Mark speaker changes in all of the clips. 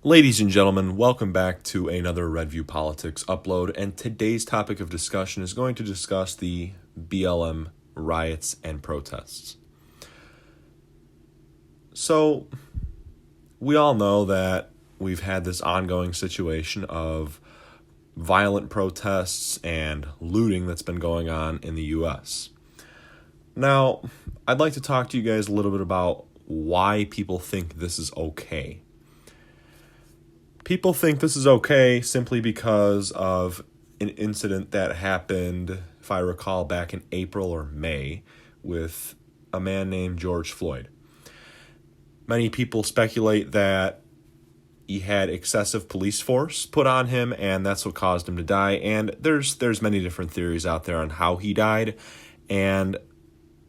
Speaker 1: Ladies and gentlemen, welcome back to another Red View Politics upload, and today's topic of discussion is going to discuss the BLM riots and protests. So, we all know that we've had this ongoing situation of violent protests and looting that's been going on in the U.S. Now, I'd like to talk to you guys a little bit about why people think this is okay. People think this is okay simply because of an incident that happened, if I recall, back in April or May with a man named George Floyd. Many people speculate that he had excessive police force put on him and that's what caused him to die. And there's many different theories out there on how he died. And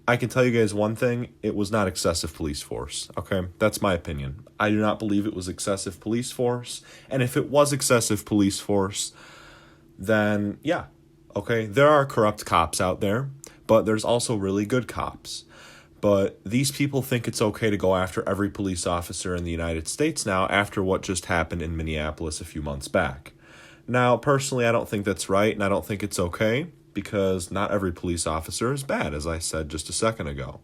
Speaker 1: I can tell you guys one thing, it was not excessive police force, okay? That's my opinion. I do not believe it was excessive police force, and if it was excessive police force, then yeah, okay, there are corrupt cops out there, but there's also really good cops. But these people think it's okay to go after every police officer in the United States now after what just happened in Minneapolis a few months back. Now, personally, I don't think that's right, and I don't think it's okay, because not every police officer is bad, as I said just a second ago.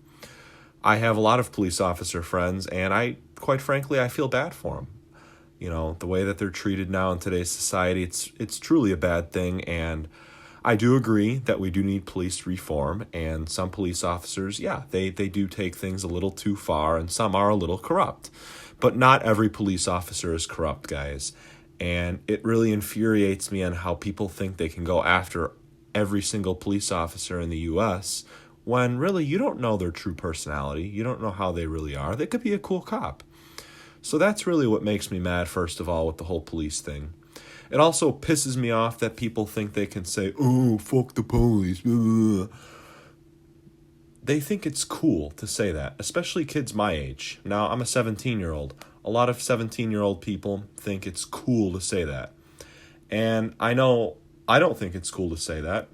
Speaker 1: I have a lot of police officer friends, and quite frankly, I feel bad for them. You know, the way that they're treated now in today's society, it's truly a bad thing, and I do agree that we do need police reform, and some police officers, yeah, they do take things a little too far, and some are a little corrupt. But not every police officer is corrupt, guys, and it really infuriates me on how people think they can go after every single police officer in the U.S. when really you don't know their true personality. You don't know how they really are. They could be a cool cop. So that's really what makes me mad, first of all, with the whole police thing. It also pisses me off that people think they can say, oh, fuck the police. Ugh. They think it's cool to say that, especially kids my age. Now, I'm a 17-year-old. A lot of 17-year-old people think it's cool to say that. And I know I don't think it's cool to say that.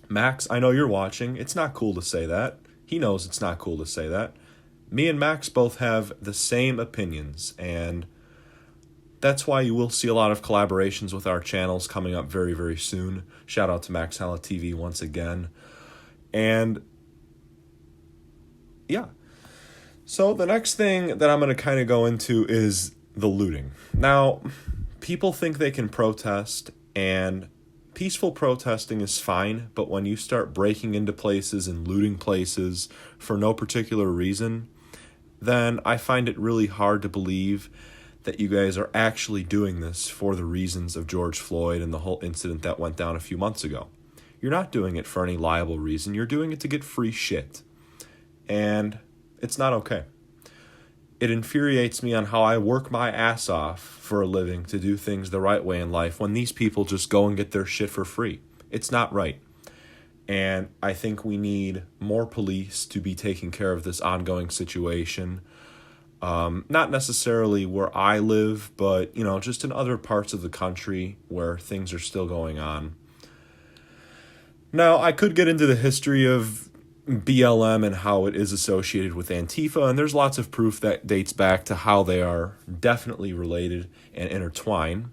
Speaker 1: Max, I know you're watching. It's not cool to say that. He knows it's not cool to say that. Me and Max both have the same opinions, and that's why you will see a lot of collaborations with our channels coming up very, very soon. Shout out to Max Hella TV once again. And yeah. So the next thing that I'm going to kind of go into is the looting. Now, people think they can protest, and peaceful protesting is fine, but when you start breaking into places and looting places for no particular reason, then I find it really hard to believe that you guys are actually doing this for the reasons of George Floyd and the whole incident that went down a few months ago. You're not doing it for any liable reason. You're doing it to get free shit. And it's not okay. It infuriates me on how I work my ass off for a living to do things the right way in life when these people just go and get their shit for free. It's not right. And I think we need more police to be taking care of this ongoing situation. Not necessarily where I live, but, just in other parts of the country where things are still going on. Now, I could get into the history of BLM and how it is associated with Antifa, and there's lots of proof that dates back to how they are definitely related and intertwined.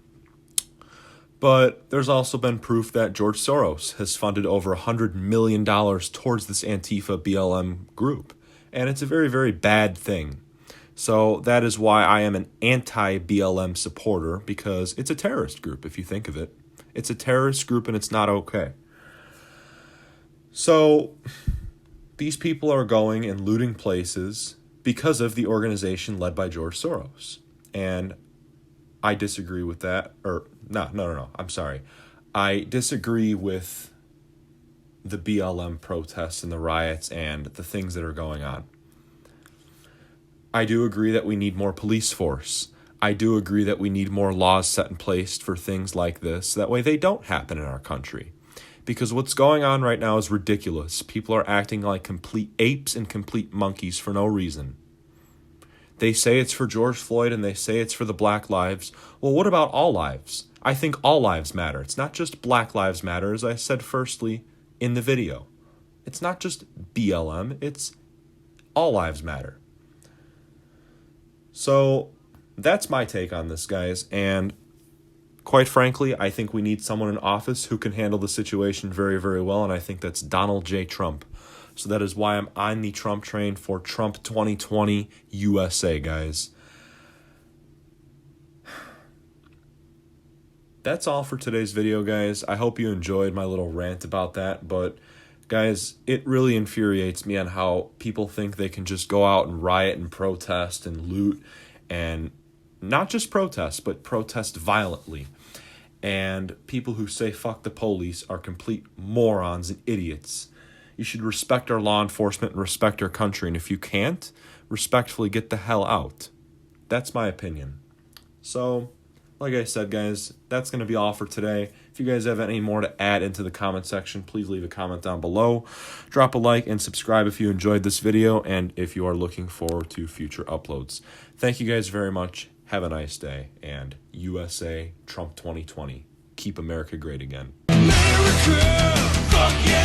Speaker 1: But there's also been proof that George Soros has funded over $100 million towards this Antifa BLM group, and it's a very, very bad thing. So that is why I am an anti-BLM supporter, because it's a terrorist group, if you think of it. It's a terrorist group, and it's not okay. So these people are going and looting places because of the organization led by George Soros. And I disagree with that. No. I'm sorry. I disagree with the BLM protests and the riots and the things that are going on. I do agree that we need more police force. I do agree that we need more laws set in place for things like this. That way they don't happen in our country. Because what's going on right now is ridiculous. People are acting like complete apes and complete monkeys for no reason. They say it's for George Floyd and they say it's for the black lives. Well, what about all lives? I think all lives matter. It's not just black lives matter, as I said firstly in the video. It's not just BLM, it's all lives matter. So that's my take on this, guys. And quite frankly, I think we need someone in office who can handle the situation very, very well, and I think that's Donald J. Trump. So that is why I'm on the Trump train for Trump 2020 USA, guys. That's all for today's video, guys. I hope you enjoyed my little rant about that, but guys, it really infuriates me on how people think they can just go out and riot and protest and loot, and not just protest, but protest violently. And people who say fuck the police are complete morons and idiots. You should respect our law enforcement and respect our country, and if you can't, respectfully get the hell out. That's my opinion. So, like I said, guys, that's going to be all for today. If you guys have any more to add into the comment section, please leave a comment down below. Drop a like and subscribe if you enjoyed this video and if you are looking forward to future uploads. Thank you guys very much. Have a nice day. And USA Trump 2020. Keep America great again.
Speaker 2: America, fuck yeah!